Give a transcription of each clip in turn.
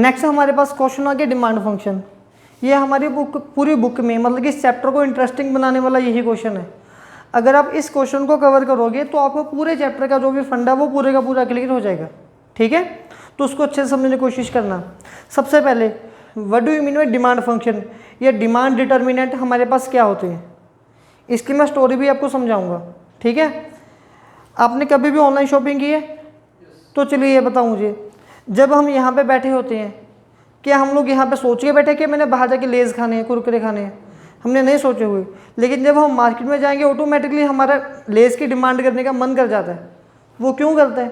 Next हमारे पास question आ गया demand function. ये हमारी पूरी बुक में मतलब कि इस चैप्टर को इंटरेस्टिंग बनाने वाला यही क्वेश्चन है। अगर आप इस क्वेश्चन को कवर करोगे तो आपको पूरे चैप्टर का जो भी फंडा वो पूरे का पूरा क्लियर हो जाएगा। ठीक है, तो उसको अच्छे से समझने की कोशिश करना। सबसे पहले what do you mean by demand function, या डिमांड डिटर्मिनेंट हमारे पास क्या होते हैं, इसकी मैं स्टोरी भी आपको समझाऊंगा। ठीक है, आपने कभी भी ऑनलाइन शॉपिंग की है? तो चलिए ये बताऊँ मुझे, जब हम यहाँ पे बैठे होते हैं, क्या हम लोग यहाँ पे सोच के बैठे कि मैंने बाहर जाके लेज़ खाने हैं, कुरकुरे खाने हैं? हमने नहीं सोचे हुए। लेकिन जब हम मार्केट में जाएंगे ऑटोमेटिकली हमारा लेज़ की डिमांड करने का मन कर जाता है। वो क्यों करता है?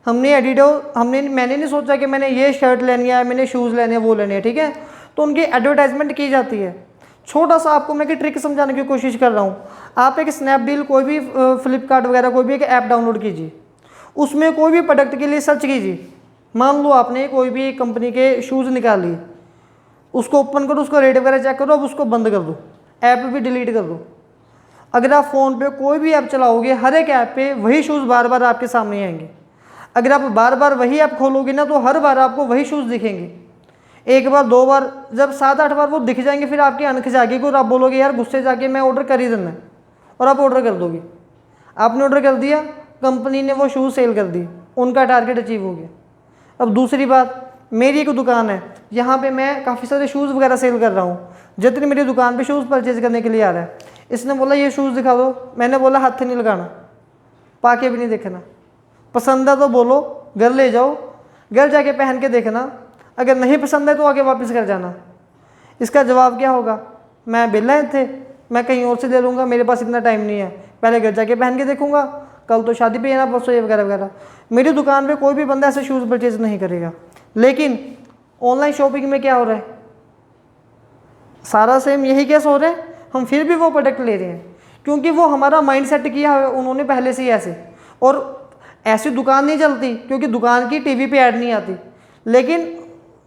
मैंने नहीं सोचा कि मैंने ये शर्ट लेनी है, मैंने शूज़ लेने हैं, वो लेने हैं। ठीक है, तो उनकी एडवर्टाइजमेंट की जाती है। छोटा सा आपको मैं ट्रिक समझाने की कोशिश कर रहा हूँ। आप एक स्नैपडील, कोई भी फ्लिपकार्ट वगैरह कोई भी एक ऐप डाउनलोड कीजिए, उसमें कोई भी प्रोडक्ट के लिए सर्च कीजिए। मान लो आपने कोई भी कंपनी के शूज़ निकाल लिए, उसको ओपन करो, उसका रेट वगैरह चेक करो, अब उसको बंद कर दो, ऐप भी डिलीट कर दो। अगर आप फ़ोन पे कोई भी ऐप चलाओगे, हर एक ऐप पे वही शूज़ बार बार आपके सामने आएंगे। अगर आप बार बार वही ऐप खोलोगे ना तो हर बार आपको वही शूज़ दिखेंगे। एक बार, दो बार, जब 7-8 बार वो दिख जाएंगे फिर आपकी अनख जाएगी और आप बोलोगे यार गुस्से जाके मैं ऑर्डर कर ही देना है, और आप ऑर्डर कर दोगे। आपने ऑर्डर कर दिया, कंपनी ने वो शूज़ सेल कर दी, उनका टारगेट अचीव हो गया। अब दूसरी बात, मेरी एक दुकान है, यहाँ पे मैं काफ़ी सारे शूज़ वगैरह सेल कर रहा हूँ। जितनी मेरी दुकान पे शूज़ परचेज करने के लिए आ रहा है, इसने बोला ये शूज़ दिखा दो, मैंने बोला हाथ नहीं लगाना, पाके भी नहीं देखना, पसंद है तो बोलो, घर ले जाओ, घर जाके पहन के देखना, अगर नहीं पसंद है तो आगे वापस कर जाना। इसका जवाब क्या होगा? मैं बेला थे, मैं कहीं और से ले लूँगा, मेरे पास इतना टाइम नहीं है, पहले घर जाके पहन के देखूँगा, कल तो शादी पे जाना, परसों ये वगैरह वगैरह। मेरी दुकान पे कोई भी बंदा ऐसे शूज़ परचेज नहीं करेगा। लेकिन ऑनलाइन शॉपिंग में क्या हो रहा है? सारा सेम यही केस हो रहा है, हम फिर भी वो प्रोडक्ट ले रहे हैं क्योंकि वो हमारा माइंड सेट किया है उन्होंने पहले से ही ऐसे। और ऐसी दुकान नहीं चलती क्योंकि दुकान की टीवी पे ऐड नहीं आती, लेकिन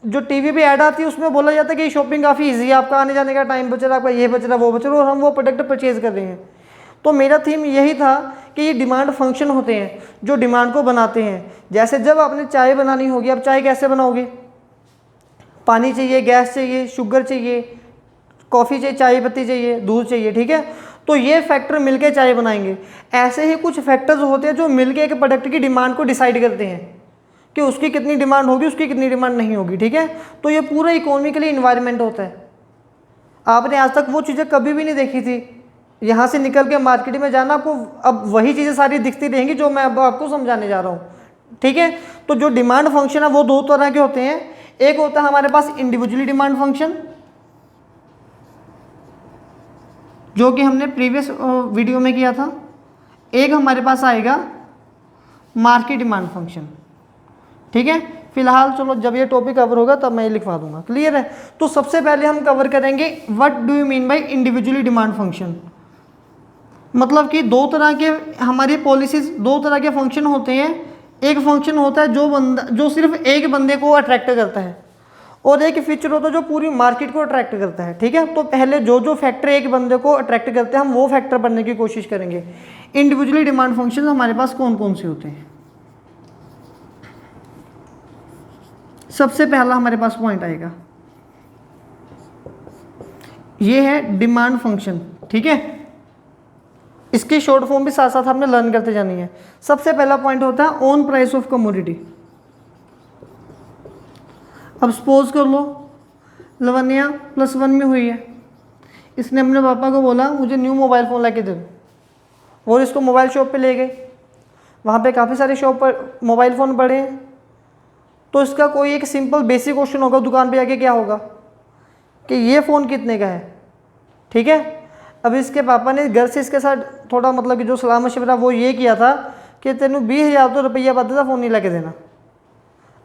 जो टीवी पे ऐड आती है उसमें बोला जाता है कि शॉपिंग काफ़ी ईजी है, आपका आने जाने का टाइम बच रहा है, आपका ये बच रहा है, वो बच रहा है, और हम वो प्रोडक्ट परचेज कर रहे हैं। तो मेरा थीम यही था कि ये डिमांड फंक्शन होते हैं जो डिमांड को बनाते हैं। जैसे जब आपने चाय बनानी होगी, आप चाय कैसे बनाओगे? पानी चाहिए, गैस चाहिए, शुगर चाहिए, कॉफ़ी चाहिए, चाय पत्ती चाहिए, दूध चाहिए। ठीक है, तो ये फैक्टर मिलके चाय बनाएंगे। ऐसे ही कुछ फैक्टर्स होते हैं जो मिलके एक प्रोडक्ट की डिमांड को डिसाइड करते हैं कि उसकी कितनी डिमांड होगी, उसकी कितनी डिमांड नहीं होगी। ठीक है, तो ये पूरा इकोनॉमिकली इन्वायरमेंट होता है। आपने आज तक वो चीज़ें कभी भी नहीं देखी थी। यहाँ से निकल के मार्केट में जाना, आपको अब वही चीज़ें सारी दिखती रहेंगी जो मैं अब आपको समझाने जा रहा हूँ। ठीक है, तो जो डिमांड फंक्शन है वो दो तरह के होते हैं। एक होता है हमारे पास इंडिविजुअली डिमांड फंक्शन, जो कि हमने प्रीवियस वीडियो में किया था। एक हमारे पास आएगा मार्केट डिमांड फंक्शन। ठीक है, फिलहाल चलो जब ये टॉपिक कवर होगा तब मैं ये लिखवा दूंगा। क्लियर है? तो सबसे पहले हम कवर करेंगे what do you mean by individually demand function. मतलब कि दो तरह के हमारी पॉलिसीज, दो तरह के फंक्शन होते हैं। एक फंक्शन होता है जो सिर्फ एक बंदे को अट्रैक्ट करता है, और एक फीचर होता है जो पूरी मार्केट को अट्रैक्ट करता है। ठीक है, तो पहले जो फैक्टर एक बंदे को अट्रैक्ट करते हैं हम वो फैक्टर बनने की कोशिश करेंगे। इंडिविजुअली डिमांड फंक्शन हमारे पास कौन कौन से होते हैं? सबसे पहला हमारे पास पॉइंट आएगा, ये है डिमांड फंक्शन। ठीक है, इसकी शॉर्ट फॉर्म भी साथ साथ हमने लर्न करते जानी है। सबसे पहला पॉइंट होता है ऑन प्राइस ऑफ कमोडिटी। अब सपोज कर लो लवन्या +1 में हुई है, इसने अपने पापा को बोला मुझे न्यू मोबाइल फ़ोन ला के दे दो, और इसको मोबाइल शॉप पे ले गए। वहाँ पे काफ़ी सारे शॉप पर मोबाइल फ़ोन पड़े हैं। तो इसका कोई एक सिंपल बेसिक क्वेश्चन होगा दुकान पे आके, क्या होगा कि ये फ़ोन कितने का है। ठीक है, अब इसके पापा ने घर से इसके साथ थोड़ा मतलब कि जो सलाह मशवरा वो ये किया था कि तेनू 20,000 तो रुपया बता था, फ़ोन नहीं ला के देना।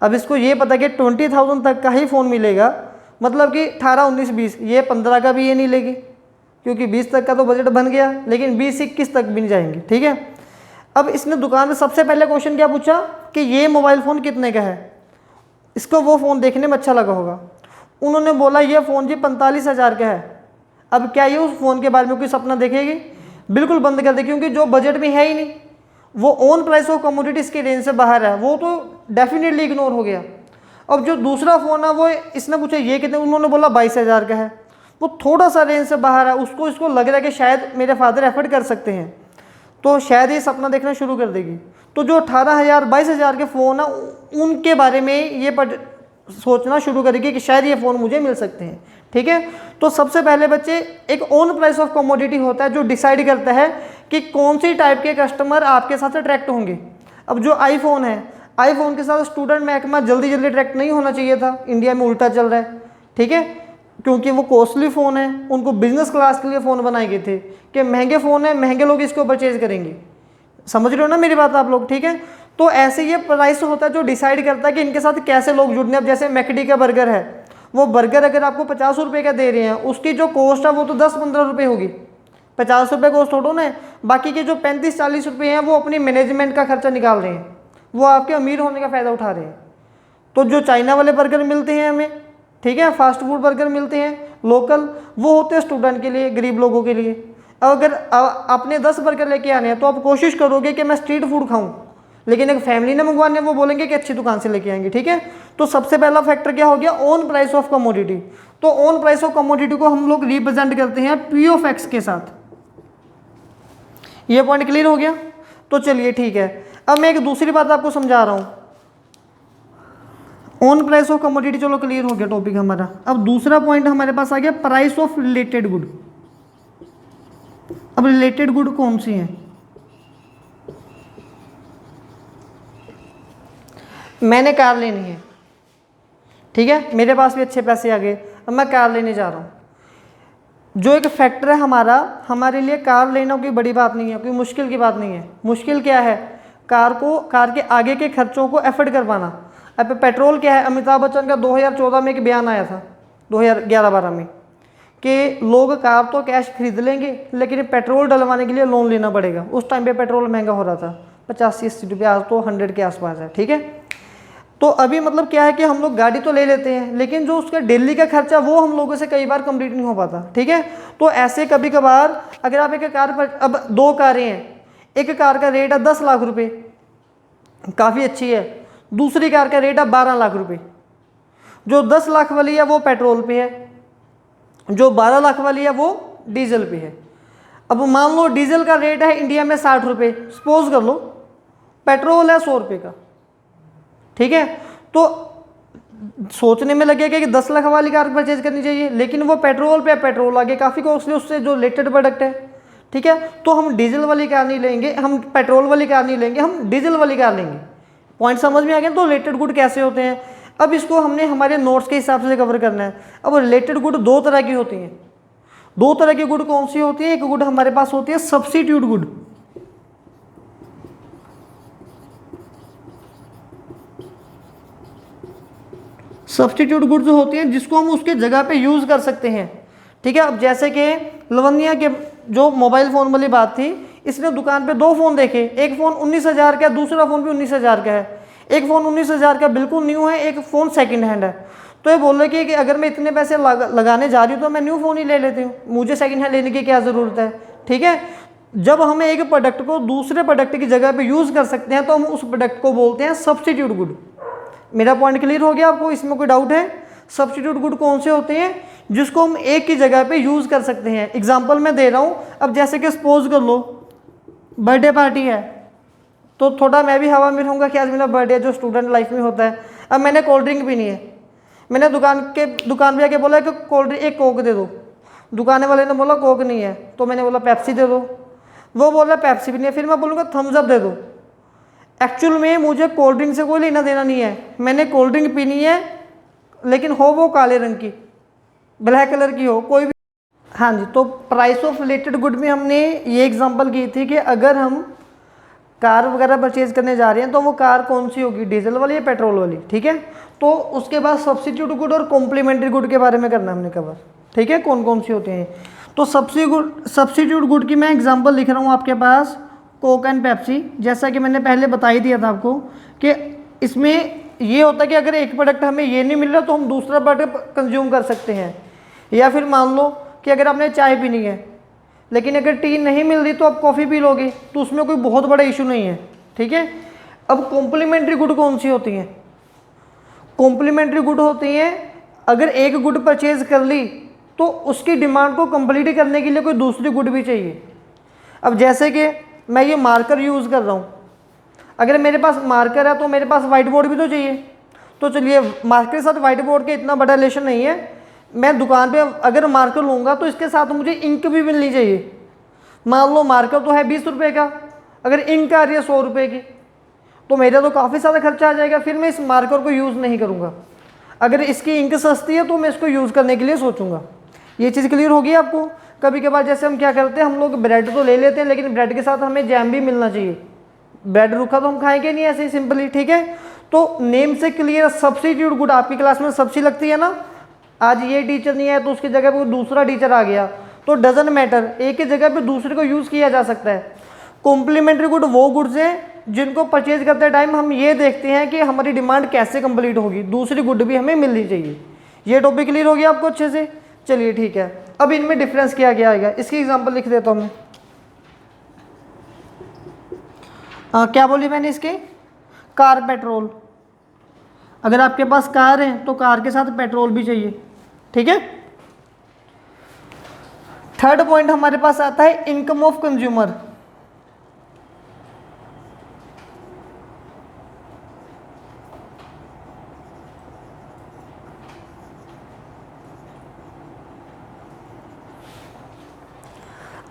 अब इसको ये पता कि 20,000 तक का ही फ़ोन मिलेगा, मतलब कि 18, 19, 20, ये 15 का भी ये नहीं लेगी क्योंकि 20 तक का तो बजट बन गया, लेकिन 20, 21 तक भी नहीं जाएंगे। ठीक है, अब इसने दुकान में सबसे पहले क्वेश्चन क्या पूछा कि ये मोबाइल फ़ोन कितने का है। इसको वो फ़ोन देखने में अच्छा लगा होगा, उन्होंने बोला ये फ़ोन जी 45,000 का है। अब क्या ये उस फ़ोन के बारे में कोई सपना देखेगी? बिल्कुल बंद कर दे, क्योंकि जो बजट में है ही नहीं, वो ऑन प्राइस ऑफ कमोडिटीज़ की रेंज से बाहर है, वो तो डेफिनेटली इग्नोर हो गया। अब जो दूसरा फ़ोन है वो इसने पूछा ये कितने, उन्होंने बोला 22,000 का है। वो थोड़ा सा रेंज से बाहर है, उसको इसको लग रहा है कि शायद मेरे फादर एफर्ड कर सकते हैं, तो शायद ये सपना देखना शुरू कर देगी। तो जो 18,000 22,000 के फ़ोन है उनके बारे में ये सोचना शुरू करेगी कि शायद ये फ़ोन मुझे मिल सकते हैं। ठीक है, तो सबसे पहले बच्चे एक ऑन प्राइस ऑफ कमोडिटी होता है जो डिसाइड करता है कि कौन सी टाइप के कस्टमर आपके साथ अट्रैक्ट होंगे। अब जो आईफोन है, आईफोन के साथ स्टूडेंट महकमा जल्दी जल्दी अट्रैक्ट नहीं होना चाहिए था, इंडिया में उल्टा चल रहा है। ठीक है, क्योंकि वो कॉस्टली फ़ोन है, उनको बिजनेस क्लास के लिए फ़ोन बनाए गए थे कि महंगे फ़ोन है, महंगे लोग इसको परचेज करेंगे। समझ रहे हो ना मेरी बात आप लोग? ठीक है, तो ऐसे ये प्राइस होता है जो डिसाइड करता है कि इनके साथ कैसे लोग जुड़ने। अब जैसे मैकडी का बर्गर है, वो बर्गर अगर आपको 50 रुपये का दे रहे हैं, उसकी जो कॉस्ट है वो तो 10-15 रुपये होगी, 50 रुपये कॉस्ट थोड़ा ना है। बाकी के जो 35-40 रुपये हैं वो अपनी मैनेजमेंट का खर्चा निकाल रहे हैं, वो आपके अमीर होने का फ़ायदा उठा रहे हैं। तो जो चाइना वाले बर्गर मिलते हैं हमें, ठीक है, फास्ट फूड बर्गर मिलते हैं लोकल, वो होते हैं स्टूडेंट के लिए, गरीब लोगों के लिए। अगर आपने 10 बर्गर लेके आने हैं तो आप कोशिश करोगे कि मैं स्ट्रीट फूड खाऊं, लेकिन एक फैमिली ने मंगवाने वो बोलेंगे कि अच्छी दुकान से लेके आएंगे। ठीक है, तो सबसे पहला फैक्टर क्या हो गया? On price of commodity. तो ऑन प्राइस ऑफ कमोडिटी को हम लोग रिप्रेजेंट करते हैं पी ऑफ एक्स के साथ। ये पॉइंट क्लियर हो गया? तो चलिए ठीक है, अब मैं एक दूसरी बात आपको समझा रहा हूं। ऑन प्राइस ऑफ कमोडिटी चलो क्लियर हो गया टॉपिक हमारा। अब दूसरा पॉइंट हमारे पास आ गया प्राइस ऑफ रिलेटेड गुड। अब रिलेटेड गुड कौन सी है? मैंने कार लेनी है, ठीक है, मेरे पास भी अच्छे पैसे आ गए, अब मैं कार लेने जा रहा हूँ। जो एक फैक्टर है हमारा, हमारे लिए कार लेना कोई बड़ी बात नहीं है, कोई मुश्किल की बात नहीं है। मुश्किल क्या है? कार के आगे के खर्चों को एफर्ड कर पाना। अब पेट्रोल क्या है? अमिताभ बच्चन का 2014 में एक बयान आया था, 2011-12 में, कि लोग कार तो कैश खरीद लेंगे लेकिन पेट्रोल डलवाने के लिए लोन लेना पड़ेगा। उस टाइम पे पेट्रोल महंगा हो रहा था, 85-80 रुपये, आज तो 100 के आसपास है। ठीक है, तो अभी मतलब क्या है कि हम लोग गाड़ी तो ले लेते हैं, लेकिन जो उसका डेली का खर्चा वो हम लोगों से कई बार कंप्लीट नहीं हो पाता। ठीक है, तो ऐसे कभी कभार अगर आप एक कार पर, अब 2 कारें हैं, एक कार का रेट है 10 लाख रुपए, काफ़ी अच्छी है, दूसरी कार का रेट है 12 लाख रुपए। जो 10 लाख वाली है वो पेट्रोल पे है, जो 12 लाख वाली है वो डीजल पे है। अब मान लो डीजल का रेट है इंडिया में 60 रुपये, सपोज कर लो, पेट्रोल है 100 रुपये का। ठीक है, तो सोचने में लगेगा कि 10 लाख वाली कार परचेज करनी चाहिए, लेकिन वो पेट्रोल पे, पेट्रोल आगे काफ़ी कॉस्टली, उससे जो रिलेटेड प्रोडक्ट है। ठीक है, तो हम डीजल वाली कार नहीं लेंगे, हम पेट्रोल वाली कार नहीं लेंगे, हम डीजल वाली कार लेंगे। पॉइंट समझ में आ गया? तो रिलेटेड गुड कैसे होते हैं, अब इसको हमने हमारे नोट्स के हिसाब से कवर करना है। अब रिलेटेड गुड 2 तरह की होती हैं। 2 तरह की गुड कौन सी होती है? एक गुड हमारे पास होती है सब्स्टिट्यूट गुड। सब्स्टिट्यूट गुड जो होती हैं जिसको हम उसके जगह पे यूज़ कर सकते हैं। ठीक है, अब जैसे कि लवन्या के जो मोबाइल फ़ोन वाली बात थी, इसने दुकान पे 2 फ़ोन देखे, एक फ़ोन 19,000 का है, दूसरा फ़ोन भी 19,000 का है। एक फ़ोन 19,000 का बिल्कुल न्यू है, एक फ़ोन सेकंड हैंड है। तो ये बोल रहे कि अगर मैं इतने पैसे लगाने जा रही हूँ तो मैं न्यू फ़ोन ही ले लेती हूँ, मुझे सेकंड हैंड लेने की क्या ज़रूरत है। ठीक है, जब हमें एक प्रोडक्ट को दूसरे प्रोडक्ट की जगह पे यूज़ कर सकते हैं तो हम उस प्रोडक्ट को बोलते हैं सब्स्टिट्यूट गुड। मेरा पॉइंट क्लियर हो गया आपको? इसमें कोई डाउट है? सब्स्टिट्यूट गुड कौन से होते हैं? जिसको हम एक की जगह पे यूज़ कर सकते हैं। एग्जांपल मैं दे रहा हूँ, अब जैसे कि सपोज कर लो बर्थडे पार्टी है, तो थोड़ा मैं भी हवा में रहूँगा कि आज मेरा बर्थडे जो स्टूडेंट लाइफ में होता है। अब मैंने कोल्ड ड्रिंक पीनी है, मैंने दुकान पे आके बोला कि कोल्ड ड्रिंक एक कोक दे दो, दुकान वाले ने बोला कोक नहीं है, तो मैंने बोला पेप्सी दे दो, वो बोला पेप्सी भी नहीं है, फिर मैं बोलूँगा थम्स अप दे दो। एक्चुअल में मुझे कोल्ड ड्रिंक से कोई लेना देना नहीं है, मैंने कोल्ड ड्रिंक पीनी है, लेकिन हो वो काले रंग की, ब्लैक कलर की हो, कोई भी। हाँ जी, तो प्राइस ऑफ रिलेटेड गुड में हमने ये एग्जांपल की थी कि अगर हम कार वगैरह परचेज करने जा रहे हैं तो वो कार कौन सी होगी, डीजल वाली या पेट्रोल वाली। ठीक है, तो उसके बाद सब्स्टिट्यूट गुड और कॉम्प्लीमेंट्री गुड के बारे में करना हमने कवर। ठीक है, कौन कौन सी होते हैं। तो सब्स्टिट्यूट गुड की मैं एग्जांपल लिख रहा हूँ आपके पास, कोक एंड पेप्सी। जैसा कि मैंने पहले बता ही दिया था आपको कि इसमें ये होता है कि अगर एक प्रोडक्ट हमें ये नहीं मिल रहा तो हम दूसरा प्रोडक्ट कंज्यूम कर सकते हैं। या फिर मान लो कि अगर आपने चाय पीनी है लेकिन अगर टी नहीं मिल रही तो आप कॉफ़ी पी लोगे, तो उसमें कोई बहुत बड़ा इशू नहीं है। ठीक है, अब कॉम्प्लीमेंट्री गुड कौन सी होती हैं? कॉम्प्लीमेंट्री गुड होती हैं, अगर एक गुड परचेज कर ली तो उसकी डिमांड को कंप्लीट करने के लिए कोई दूसरी गुड भी चाहिए। अब जैसे कि मैं ये मार्कर यूज़ कर रहा हूँ, अगर मेरे पास मार्कर है तो मेरे पास वाइट बोर्ड भी तो चाहिए। तो चलिए मार्कर के साथ वाइट बोर्ड के इतना बड़ा रिलेशन नहीं है, मैं दुकान पे अगर मार्कर लूँगा तो इसके साथ मुझे इंक भी मिलनी चाहिए। मान लो मार्कर तो है 20 रुपये का, अगर इंक आ रही है 100 रुपये की, तो मेरा तो काफ़ी सारा खर्चा आ जाएगा, फिर मैं इस मार्कर को यूज़ नहीं करूँगा। अगर इसकी इंक सस्ती है तो मैं इसको यूज़ करने के लिए सोचूंगा। ये चीज़ क्लियर होगी आपको। कभी कभार जैसे हम क्या करते हैं, हम लोग ब्रेड तो ले लेते हैं लेकिन ब्रेड के साथ हमें जैम भी मिलना चाहिए, ब्रेड रूखा तो हम खाएंगे नहीं ऐसे ही सिंपली, ठीक है। तो नेम से क्लियर सब्स्टिट्यूट गुड, आपकी क्लास में सब्जी लगती है ना, आज ये टीचर नहीं है तो उसकी जगह पे दूसरा टीचर आ गया तो डजंट मैटर, एक ही जगह पे दूसरे को यूज़ किया जा सकता है। कॉम्प्लीमेंट्री गुड वो गुड्स हैं जिनको परचेज करते टाइम हम ये देखते हैं कि हमारी डिमांड कैसे कंप्लीट होगी, दूसरी गुड भी हमें मिलनी चाहिए। ये टॉपिक क्लियर हो गया आपको अच्छे से। चलिए ठीक है, अब इनमें डिफरेंस क्या क्या आएगा, इसकी एग्जांपल लिख देता हूँ मैं। क्या बोली मैंने इसके, कार पेट्रोल, अगर आपके पास कार है तो कार के साथ पेट्रोल भी चाहिए, ठीक है। थर्ड पॉइंट हमारे पास आता है income of consumer.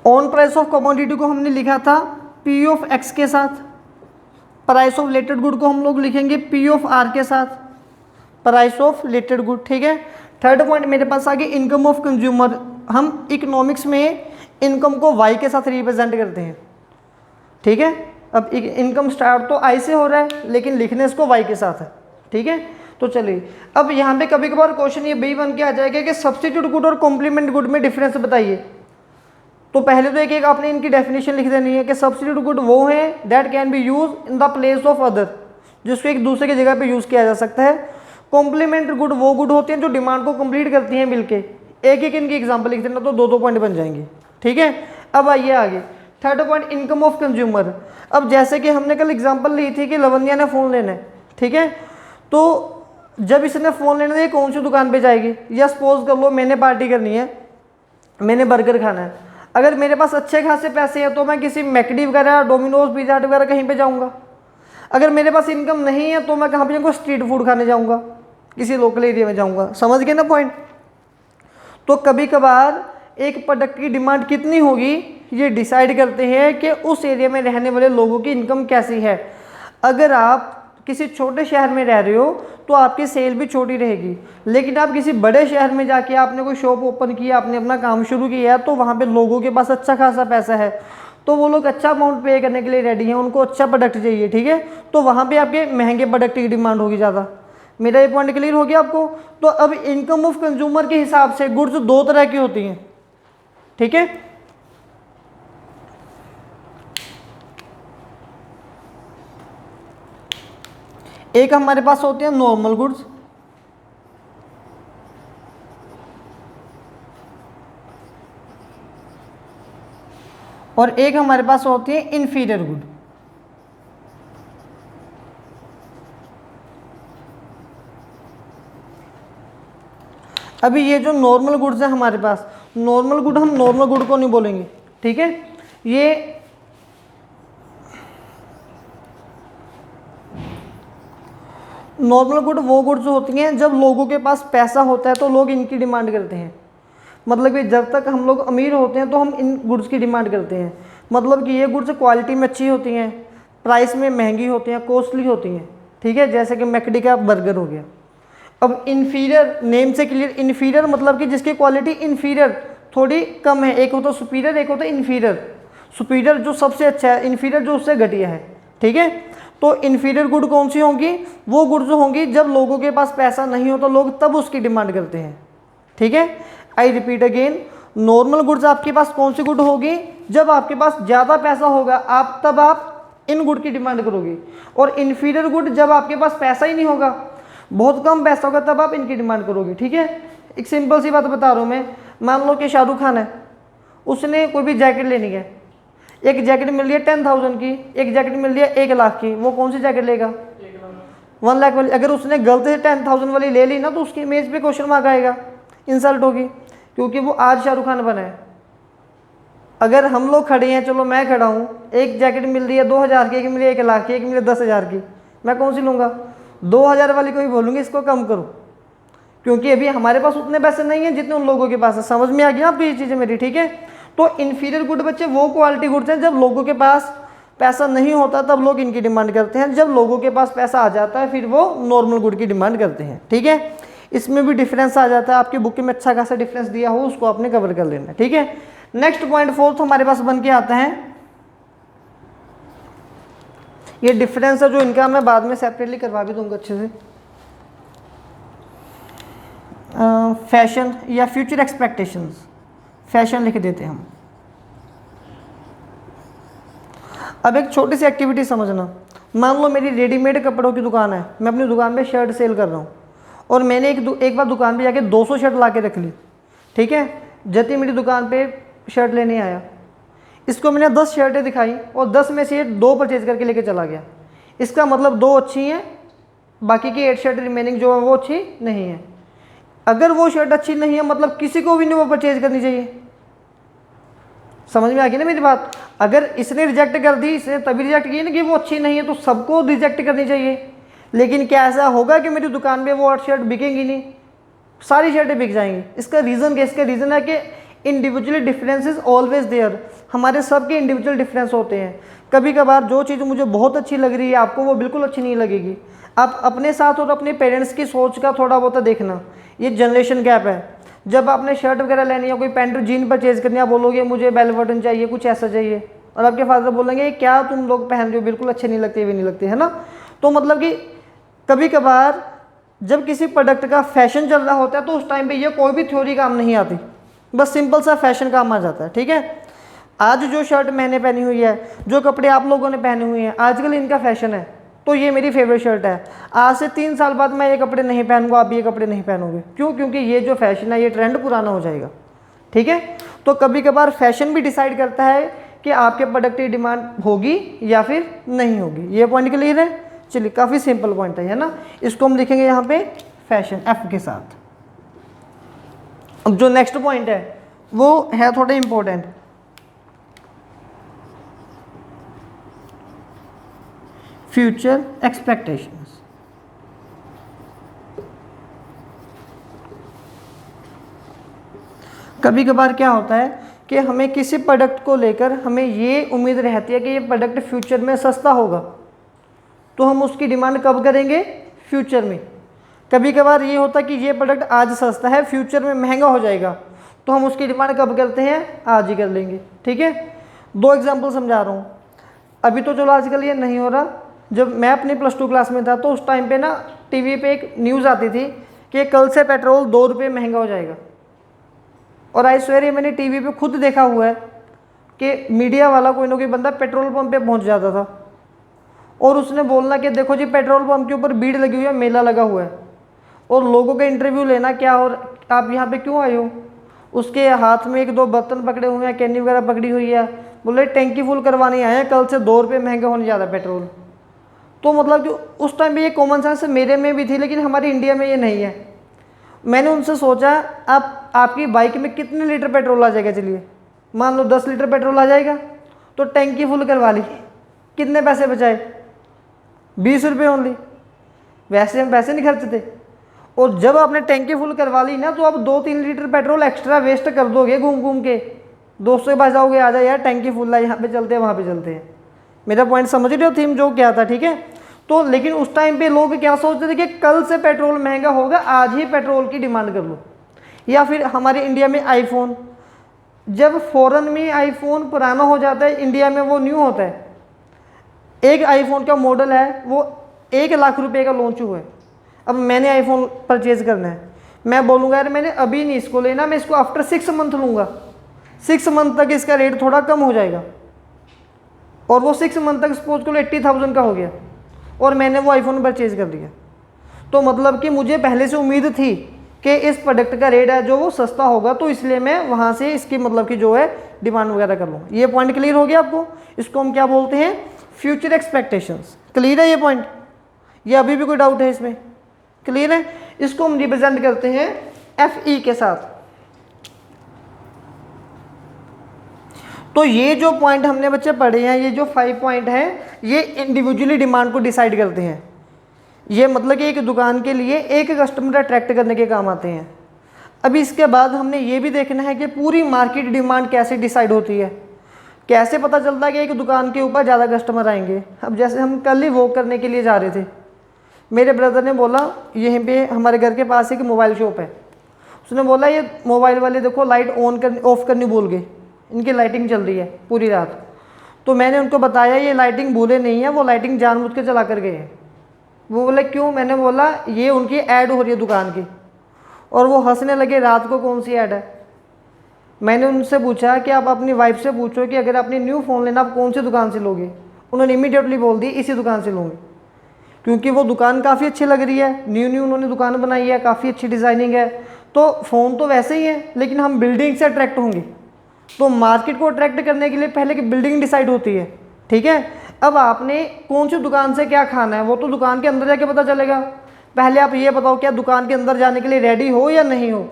On price of commodity को हमने लिखा था पी ऑफ एक्स के साथ, प्राइस ऑफ रिलेटेड गुड को हम लोग लिखेंगे पी ऑफ आर के साथ, प्राइस ऑफ रिलेटेड गुड, ठीक है। थर्ड पॉइंट मेरे पास आ गया इनकम ऑफ कंज्यूमर। हम इकोनॉमिक्स में इनकम को वाई के साथ रिप्रेजेंट करते हैं, ठीक है। अब इनकम स्टार्ट तो आई से हो रहा है लेकिन लिखने इसको वाई के साथ है, ठीक है। तो चलिए अब यहाँ पे कभी कभार क्वेश्चन ये भी बन के आ जाएगा कि सब्स्टिट्यूट गुड और कॉम्प्लीमेंट गुड में डिफरेंस बताइए। तो पहले तो एक एक आपने इनकी डेफिनेशन लिख देनी है कि सब्स्टिट्यूट गुड वो है that can be use in the place of other, जिसको एक दूसरे की जगह पे यूज़ किया जा सकता है। कॉम्प्लीमेंट गुड वो गुड होती हैं जो डिमांड को कंप्लीट करती हैं मिलके। एक एक इनकी एग्जांपल लिख देना तो दो दो पॉइंट बन जाएंगे, ठीक है। अब आइए आगे, third point income of consumer. अब जैसे कि हमने कल एग्जांपल ली थी कि लवन्या ने फ़ोन लेना है, ठीक है। तो जब इसने फ़ोन लेना है कौन सी दुकान पर जाएगी, या सपोज कर लो मैंने पार्टी करनी है, मैंने बर्गर खाना है, अगर मेरे पास अच्छे खासे पैसे हैं तो मैं किसी मैकडी वगैरह, डोमिनोज, पिज़्ज़ा हट वगैरह कहीं पे जाऊंगा। अगर मेरे पास इनकम नहीं है तो मैं कहाँ पे जाऊँगा, स्ट्रीट फूड खाने जाऊँगा, किसी लोकल एरिया में जाऊँगा। समझ गए ना पॉइंट। तो कभी कभार एक प्रोडक्ट की डिमांड कितनी होगी ये डिसाइड करते हैं कि उस एरिया में रहने वाले लोगों की इनकम कैसी है। अगर आप किसी छोटे शहर में रह रहे हो तो आपकी सेल भी छोटी रहेगी, लेकिन आप किसी बड़े शहर में जाके आपने कोई शॉप ओपन किया, आपने अपना काम शुरू किया, तो वहाँ पे लोगों के पास अच्छा खासा पैसा है, तो वो लोग अच्छा अमाउंट पे करने के लिए रेडी हैं, उनको अच्छा प्रोडक्ट चाहिए, ठीक है। तो वहाँ पे आपके महंगे प्रोडक्ट की डिमांड होगी ज़्यादा। मेरा ये पॉइंट क्लियर हो गया आपको। तो अब इनकम ऑफ कंज्यूमर के हिसाब से गुड्स दो तरह की होती हैं, ठीक है। एक हमारे पास होते हैं नॉर्मल गुड्स, और एक हमारे पास होती है इन्फीरियर गुड। अभी ये जो नॉर्मल गुड्स हैं हमारे पास, नॉर्मल गुड हम नॉर्मल गुड को नहीं बोलेंगे, ठीक है। ये नॉर्मल गुड वो गुड्स होती हैं जब लोगों के पास पैसा होता है तो लोग इनकी डिमांड करते हैं। मतलब कि जब तक हम लोग अमीर होते हैं तो हम इन गुड्स की डिमांड करते हैं। मतलब कि ये गुड्स क्वालिटी में अच्छी होती हैं, प्राइस में महंगी होती हैं, कॉस्टली होती हैं, ठीक है। जैसे कि मैकडी का बर्गर हो गया। अब इन्फीरियर, नेम से क्लियर, इन्फीरियर मतलब कि जिसकी क्वालिटी इन्फीरियर थोड़ी कम है। एक होता सुपीरियर, एक होता इन्फीरियर। सुपीरियर जो सबसे अच्छा है, इन्फीरियर जो उससे घटिया है, ठीक है। तो इन्फीरियर गुड कौन सी होंगी, वो गुड्स होंगी जब लोगों के पास पैसा नहीं हो तो लोग तब उसकी डिमांड करते हैं, ठीक है। I repeat again, normal goods आपके पास कौन सी गुड होगी, जब आपके पास ज़्यादा पैसा होगा तब आप इन गुड की डिमांड करोगे। और इन्फीरियर गुड जब आपके पास पैसा ही नहीं होगा, बहुत कम पैसा होगा, तब आप इनकी डिमांड करोगे, ठीक है। एक सिंपल सी बात बता रहा हूँ मैं, मान लो कि शाहरुख खान है, उसने कोई भी जैकेट लेनी है, एक जैकेट मिल रही है 10,000 की, एक जैकेट मिल रही है 1 लाख की, वो कौन सी जैकेट लेगा, 1 लाख वाली, अगर उसने गलती से 10,000 वाली ले ली ना तो उसकी इमेज पे क्वेश्चन मार्क आएगा, इंसल्ट होगी, क्योंकि वो आज शाहरुख खान बना है। अगर हम लोग खड़े हैं, चलो मैं खड़ा हूँ, एक जैकेट मिल रही है 2,000 की, एक मिली 1 लाख की, एक मिली 10,000 की, मैं कौन सी लूँगा? 2,000 वाली को ही बोलूँगी इसको कम करो, क्योंकि अभी हमारे पास उतने पैसे नहीं हैं जितने उन लोगों के पास है। समझ में आ गया आपको ये चीज़ें मेरी, ठीक है? तो इन्फीरियर गुड बच्चे वो क्वालिटी गुड्स हैं जब लोगों के पास पैसा नहीं होता तब लोग इनकी डिमांड करते हैं, जब लोगों के पास पैसा आ जाता है फिर वो नॉर्मल गुड की डिमांड करते हैं, ठीक है? इसमें भी डिफरेंस आ जाता है, आपकी बुक में अच्छा खासा डिफरेंस दिया हो उसको आपने कवर कर लेना, ठीक है? नेक्स्ट पॉइंट 4th हमारे पास बन के आता है, ये डिफरेंस है जो इनका मैं बाद में सेपरेटली करवा भी दूंगा अच्छे से। फैशन या फ्यूचर एक्सपेक्टेशंस, फैशन लिख देते हैं हम। अब एक छोटी सी एक्टिविटी समझना, मान लो मेरी रेडीमेड कपड़ों की दुकान है, मैं अपनी दुकान पे शर्ट सेल कर रहा हूँ और मैंने एक बार दुकान पे जाके 200 शर्ट ला के रख ली, ठीक है? जब ही मेरी दुकान पे शर्ट लेने आया, इसको मैंने 10 शर्टें दिखाई और 10 में से 2 परचेज करके लेके चला गया, इसका मतलब 2 अच्छी हैं, बाकी की 8 शर्ट रिमेनिंग जो है वो अच्छी नहीं है। अगर वो शर्ट अच्छी नहीं है मतलब किसी को भी नहीं वो परचेज करनी चाहिए। समझ में आ गई ना मेरी बात? अगर इसने रिजेक्ट कर दी, इसने तभी रिजेक्ट की ना कि वो अच्छी नहीं है, तो सबको रिजेक्ट करनी चाहिए। लेकिन क्या ऐसा होगा कि मेरी दुकान में वो 8 शर्ट बिकेंगी नहीं, सारी शर्टें बिक जाएंगी? इसका रीज़न क्या? इसका रीज़न है कि इंडिविजुअली डिफरेंसेस ऑलवेज देयर, हमारे सबके इंडिविजुअल डिफरेंस होते हैं। कभी कभार जो चीज़ मुझे बहुत अच्छी लग रही है आपको वो बिल्कुल अच्छी नहीं लगेगी। आप अपने साथ और अपने पेरेंट्स की सोच का थोड़ा बहुत देखना, ये जनरेशन गैप है। जब आपने शर्ट वगैरह लेनी है, कोई पैंट जीन परचेज करनी है, आप बोलोगे मुझे बेल बटन चाहिए, कुछ ऐसा चाहिए, और आपके फादर बोलेंगे क्या तुम लोग पहन रहे हो, बिल्कुल अच्छे नहीं लगते, भी नहीं लगते, है ना? तो मतलब कि कभी कभार जब किसी प्रोडक्ट का फैशन चल रहा होता है तो उस टाइम पे ये कोई भी थ्योरी काम नहीं आती, बस सिंपल सा फैशन काम आ जाता है, ठीक है? आज जो शर्ट मैंने पहनी हुई है, जो कपड़े आप लोगों ने पहने हुए हैं, आजकल इनका फैशन है, तो ये मेरी फेवरेट शर्ट है। आज से 3 साल बाद मैं ये कपड़े नहीं पहनूंगा, आप ये कपड़े नहीं पहनोगे, क्यों? क्योंकि ये जो फैशन है ये ट्रेंड पुराना हो जाएगा, ठीक है? तो कभी कभार फैशन भी डिसाइड करता है कि आपके प्रोडक्ट की डिमांड होगी या फिर नहीं होगी। ये पॉइंट क्लियर है? चलिए, काफ़ी सिंपल पॉइंट है ना? इसको हम लिखेंगे यहाँ पे फैशन एफ के साथ। अब जो नेक्स्ट पॉइंट है वो है थोड़ा इंपॉर्टेंट, फ्यूचर एक्सपेक्टेशंस। कभी कभार क्या होता है कि हमें किसी प्रोडक्ट को लेकर हमें ये उम्मीद रहती है कि ये प्रोडक्ट फ्यूचर में सस्ता होगा, तो हम उसकी डिमांड कब करेंगे? फ्यूचर में। कभी कभार ये होता है कि ये प्रोडक्ट आज सस्ता है, फ्यूचर में महंगा हो जाएगा, तो हम उसकी डिमांड कब करते हैं? आज ही कर लेंगे, ठीक है? 2 एग्जाम्पल समझा रहा हूँ। अभी तो चलो आजकल ये नहीं हो रहा, जब मैं अपनी +2 क्लास में था तो उस टाइम पे ना टीवी पे एक न्यूज़ आती थी कि कल से पेट्रोल 2 रुपये महंगा हो जाएगा, और आई स्वेयर ये मैंने टीवी पे खुद देखा हुआ है कि मीडिया वाला कोई ना कोई बंदा पेट्रोल पंप पे पहुंच जाता था और उसने बोलना कि देखो जी पेट्रोल पंप के ऊपर भीड़ लगी हुई है, मेला लगा हुआ है, और लोगों का इंटरव्यू लेना क्या, और आप यहाँ पे क्यों आए हो? उसके हाथ में 1-2 बर्तन पकड़े हुए हैं, कैनी वगैरह पकड़ी हुई है, बोले टैंकी फुल करवाने आए हैं, कल से 2 रुपये महंगा होने जा रहा है पेट्रोल। तो मतलब कि उस टाइम पे ये कॉमन सेंस मेरे में भी थी, लेकिन हमारे इंडिया में ये नहीं है। मैंने उनसे सोचा आपकी बाइक में कितने लीटर पेट्रोल आ जाएगा? चलिए मान लो 10 लीटर पेट्रोल आ जाएगा, तो टैंकी फुल करवा ली, कितने पैसे बचाए? 20 रुपये ओनली। वैसे हम पैसे नहीं खर्चते, और जब आपने टैंकी फुल करवा ली ना तो आप 2-3 लीटर पेट्रोल एक्स्ट्रा वेस्ट कर दोगे घूम घूम के, दोस्तों के पास जाओगे, आ जाए यार टैंकी फुल है, यहाँ पे चलते हैं वहाँ पे चलते हैं। मेरा पॉइंट समझ रहे हो? थीम जो क्या था, ठीक है? तो लेकिन उस टाइम पे लोग क्या सोचते थे कि कल से पेट्रोल महंगा होगा, आज ही पेट्रोल की डिमांड कर लो। या फिर हमारे इंडिया में आईफोन, जब फॉरेन में आईफोन पुराना हो जाता है, इंडिया में वो न्यू होता है। एक आईफोन का मॉडल है वो 1 लाख रुपए का लॉन्च हुआ है। अब मैंने आईफोन परचेज करना है, मैं बोलूँगा यार मैंने अभी नहीं इसको लेना, मैं इसको आफ्टर 6 मंथ लूँगा, 6 मंथ तक इसका रेट थोड़ा कम हो जाएगा, और वो 6 मंथ तक सपोज करो 80,000 का हो गया और मैंने वो आईफोन परचेज कर लिया। तो मतलब कि मुझे पहले से उम्मीद थी कि इस प्रोडक्ट का रेट है जो वो सस्ता होगा, तो इसलिए मैं वहाँ से इसकी मतलब कि जो है डिमांड वगैरह कर लूँगा। ये पॉइंट क्लियर हो गया आपको? इसको हम क्या बोलते हैं? Future expectations. क्लियर है ये पॉइंट? ये अभी भी कोई डाउट है इसमें? क्लियर है? इसको हम रिप्रेजेंट करते हैं FE के साथ। तो ये जो पॉइंट हमने बच्चे पढ़े हैं, ये जो 5 पॉइंट हैं, ये इंडिविजुअली डिमांड को डिसाइड करते हैं। ये मतलब कि एक दुकान के लिए एक कस्टमर अट्रैक्ट करने के काम आते हैं। अभी इसके बाद हमने ये भी देखना है कि पूरी मार्केट डिमांड कैसे डिसाइड होती है, कैसे पता चलता है कि एक दुकान के ऊपर ज़्यादा कस्टमर आएंगे। अब जैसे हम कल ही वॉक करने के लिए जा रहे थे, मेरे ब्रदर ने बोला यहीं पे हमारे घर के पास एक मोबाइल शॉप है, उसने बोला ये मोबाइल वाले देखो लाइट ऑफ करनी भूल गए, इनकी लाइटिंग चल रही है पूरी रात। तो मैंने उनको बताया ये लाइटिंग भूले नहीं है, वो लाइटिंग जानबूझ के चला कर गए हैं। वो बोले क्यों? मैंने बोला ये उनकी ऐड हो रही है दुकान की। और वो हंसने लगे, रात को कौन सी ऐड है? मैंने उनसे पूछा कि आप अपनी वाइफ से पूछो कि अगर आपने न्यू फ़ोन लेना आप कौन सी दुकान से लोगे? उन्होंने इमीडिएटली बोल दी इसी दुकान से लूँगी, क्योंकि वो दुकान काफ़ी अच्छी लग रही है, न्यू उन्होंने दुकान बनाई है, काफ़ी अच्छी डिज़ाइनिंग है। तो फ़ोन तो वैसे ही है, लेकिन हम बिल्डिंग से अट्रैक्ट होंगे। तो मार्केट को अट्रैक्ट करने के लिए पहले की बिल्डिंग डिसाइड होती है, ठीक है। अब आपने कौन सी दुकान से क्या खाना है वो तो दुकान के अंदर जाके पता चलेगा। पहले आप ये बताओ क्या दुकान के अंदर जाने के लिए रेडी हो या नहीं हो?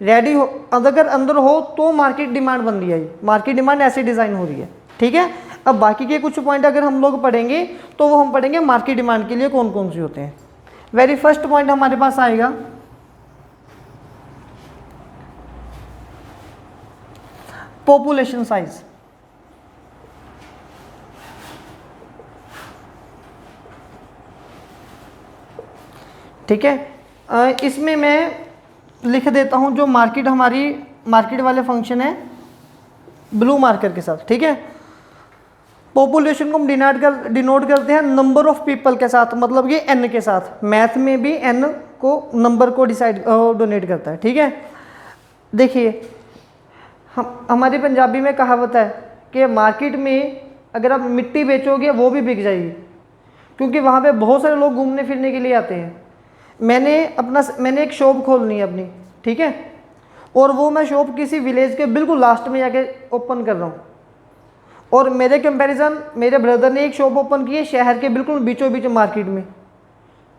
रेडी हो, अगर अंदर हो तो मार्केट डिमांड बन रही है, मार्केट डिमांड ऐसे डिज़ाइन हो रही है, ठीक है। अब बाकी के कुछ पॉइंट अगर हम लोग पढ़ेंगे तो वो हम पढ़ेंगे मार्केट डिमांड के लिए कौन कौन से होते हैं। वेरी फर्स्ट पॉइंट हमारे पास आएगा पॉपुलेशन साइज। ठीक है, इसमें मैं लिख देता हूं जो मार्केट हमारी मार्केट वाले फंक्शन है ब्लू मार्कर के साथ, ठीक है। पॉपुलेशन को हम डिनोट करते हैं नंबर ऑफ पीपल के साथ, मतलब ये n के साथ। मैथ में भी n को नंबर को डोनेट करता है, ठीक है। देखिए हमारी पंजाबी में कहावत है कि मार्केट में अगर आप मिट्टी बेचोगे वो भी बिक जाएगी, क्योंकि वहाँ पे बहुत सारे लोग घूमने फिरने के लिए आते हैं। मैंने एक शॉप खोलनी है अपनी, ठीक है, और वो मैं शॉप किसी विलेज के बिल्कुल लास्ट में जाके ओपन कर रहा हूँ। और मेरे कंपैरिजन मेरे ब्रदर ने एक शॉप ओपन की है शहर के बिल्कुल बीचों बीच मार्केट में।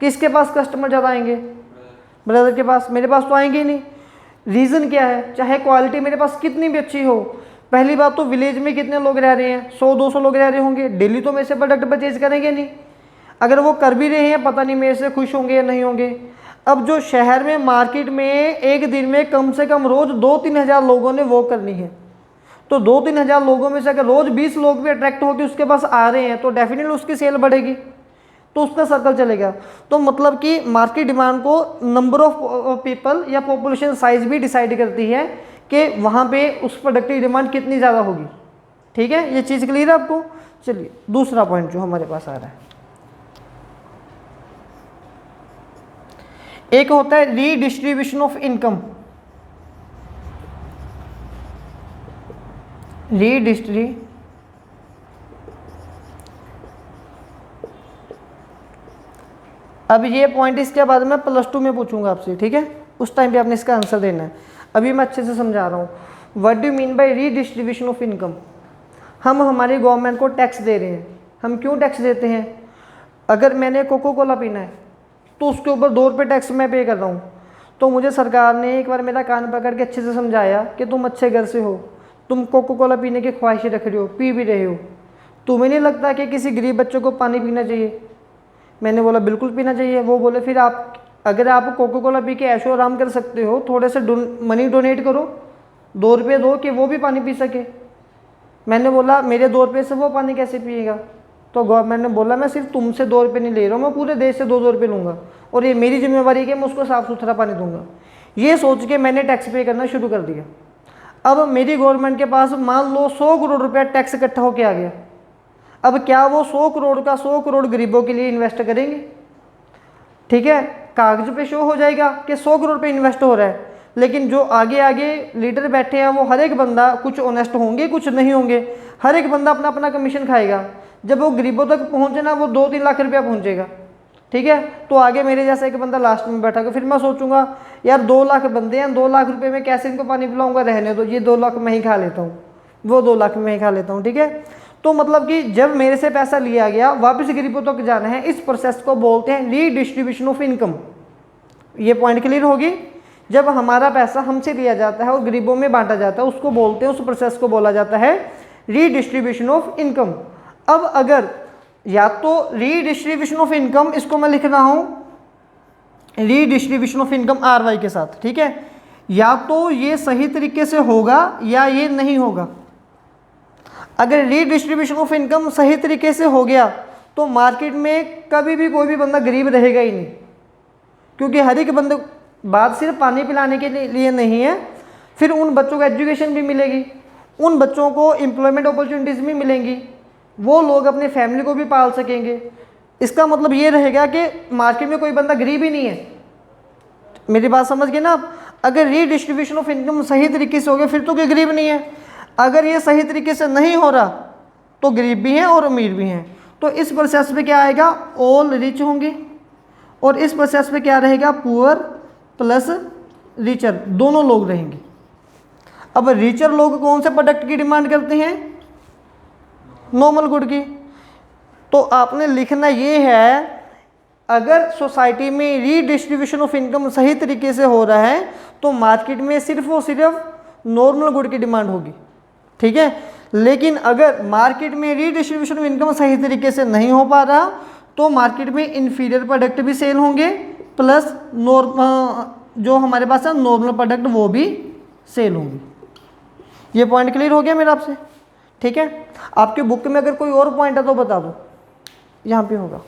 किसके पास कस्टमर ज़्यादा आएंगे? ब्रदर के पास। मेरे पास तो आएंगे ही नहीं। रीज़न क्या है? चाहे क्वालिटी मेरे पास कितनी भी अच्छी हो, पहली बात तो विलेज में कितने लोग रह रहे हैं? 100-200 लोग रह रहे होंगे, डेली तो मेरे से प्रोडक्ट परचेज करेंगे नहीं। अगर वो कर भी रहे हैं पता नहीं मेरे से खुश होंगे या नहीं होंगे। अब जो शहर में मार्केट में एक दिन में कम से कम रोज़ 2-3 हज़ार लोगों ने वॉक करनी है, तो 2-3 हज़ार लोगों में से अगर रोज़ 20 लोग भी अट्रैक्ट होकर उसके पास आ रहे हैं तो डेफिनेटली उसकी सेल बढ़ेगी, तो उसका सर्कल चलेगा। तो मतलब कि मार्केट डिमांड को नंबर ऑफ पीपल या पॉपुलेशन साइज भी डिसाइड करती है कि वहाँ पे उस प्रोडक्ट की डिमांड कितनी ज़्यादा होगी, ठीक है। ये चीज़ क्लियर है आपको? चलिए दूसरा पॉइंट जो हमारे पास आ रहा है, एक होता है रीडिस्ट्रीब्यूशन ऑफ इनकम। अब ये पॉइंट इसके बाद मैं +2 में पूछूंगा आपसे, ठीक है, उस टाइम पे आपने इसका आंसर देना है। अभी मैं अच्छे से समझा रहा हूँ। What do mean by redistribution of income? हम हमारी गवर्नमेंट को टैक्स दे रहे हैं। हम क्यों टैक्स देते हैं? अगर मैंने कोको कोला पीना है तो उसके ऊपर 2 रुपये टैक्स मैं पे कर रहा हूँ। तो मुझे सरकार ने एक बार मेरा कान पकड़ के अच्छे से समझाया कि तुम अच्छे घर से हो, तुम कोको कोला पीने की ख्वाहिशें रख रहे हो, पी भी रहे हो, तुम्हें नहीं लगता कि किसी गरीब बच्चों को पानी पीना चाहिए? मैंने बोला बिल्कुल पीना चाहिए। वो बोले फिर आप अगर आप कोको कोला पी के ऐशो आराम कर सकते हो, थोड़े से मनी डोनेट करो, 2 रुपये दो कि वो भी पानी पी सके। मैंने बोला मेरे 2 रुपये से वो पानी कैसे पिएगा? तो गवर्नमेंट ने बोला मैं सिर्फ तुमसे 2 रुपये नहीं ले रहा हूँ, मैं पूरे देश से 2-2 रुपये लूँगा और ये मेरी जिम्मेवारी है कि मैं उसको साफ़ सुथरा पानी दूंगा। ये सोच के मैंने टैक्स पे करना शुरू कर दिया। अब मेरी गवर्नमेंट के पास मान लो 100 करोड़ रुपया टैक्स इकट्ठा होके आ गया। अब क्या वो 100 करोड़ का 100 करोड़ गरीबों के लिए इन्वेस्ट करेंगे? ठीक है, कागज पे शो हो जाएगा कि 100 करोड़ पे इन्वेस्ट हो रहा है, लेकिन जो आगे आगे लीडर बैठे हैं वो हर एक बंदा कुछ ऑनेस्ट होंगे कुछ नहीं होंगे, हर एक बंदा अपना अपना कमीशन खाएगा। जब वो गरीबों तक पहुँचे ना वो 2-3 लाख रुपया पहुँचेगा, ठीक है। तो आगे मेरे जैसा एक बंदा लास्ट में बैठा, फिर मैं सोचूंगा यार 2 लाख बंदे हैं, 2 लाख रुपए में कैसे इनको पानी पिलाऊंगा? रहने दो, ये 2 लाख मैं ही खा लेता हूँ, वो 2 लाख में ही खा लेता हूँ, ठीक है। तो मतलब कि जब मेरे से पैसा लिया गया वापस गरीबों तक जाना है, इस प्रोसेस को बोलते हैं रीडिस्ट्रीब्यूशन ऑफ इनकम। ये पॉइंट क्लियर होगी। जब हमारा पैसा हमसे लिया जाता है और गरीबों में बांटा जाता है, उसको बोलते हैं, उस प्रोसेस को बोला जाता है रीडिस्ट्रीब्यूशन ऑफ इनकम। अब अगर या तो रीडिस्ट्रीब्यूशन ऑफ इनकम, इसको मैं लिख रहा हूं रीडिस्ट्रीब्यूशन ऑफ इनकम RY के साथ, ठीक है, या तो ये सही तरीके से होगा या ये नहीं होगा। अगर रीडिस्ट्रीब्यूशन ऑफ इनकम सही तरीके से हो गया तो मार्केट में कभी भी कोई भी बंदा गरीब रहेगा ही नहीं, क्योंकि हर एक बंदे, बात सिर्फ पानी पिलाने के लिए नहीं है, फिर उन बच्चों को एजुकेशन भी मिलेगी, उन बच्चों को एम्प्लॉयमेंट अपॉर्चुनिटीज़ भी मिलेंगी, वो लोग अपने फैमिली को भी पाल सकेंगे। इसका मतलब ये रहेगा कि मार्केट में कोई बंदा गरीब ही नहीं है। मेरी बात समझ गए ना आप? अगर रीडिस्ट्रीब्यूशन ऑफ इनकम सही तरीके से हो गया फिर तो कोई गरीब नहीं है। अगर ये सही तरीके से नहीं हो रहा तो गरीब भी हैं और अमीर भी हैं। तो इस प्रोसेस में क्या आएगा, ऑल रिच होंगे, और इस प्रोसेस में क्या रहेगा, पुअर प्लस रिचर, दोनों लोग रहेंगे। अब रिचर लोग कौन से प्रोडक्ट की डिमांड करते हैं, नॉर्मल गुड की। तो आपने लिखना ये है, अगर सोसाइटी में रीडिस्ट्रीब्यूशन ऑफ इनकम सही तरीके से हो रहा है तो मार्केट में सिर्फ और सिर्फ नॉर्मल गुड की डिमांड होगी, ठीक है। लेकिन अगर मार्केट में रीडिस्ट्रीब्यूशन ऑफ इनकम सही तरीके से नहीं हो पा रहा तो मार्केट में इन्फीरियर प्रोडक्ट भी सेल होंगे, प्लस जो हमारे पास है नॉर्मल प्रोडक्ट वो भी सेल होंगे। ये पॉइंट क्लियर हो गया मेरा आपसे, ठीक है। आपकी बुक में अगर कोई और पॉइंट है तो बता दो, यहाँ पे होगा।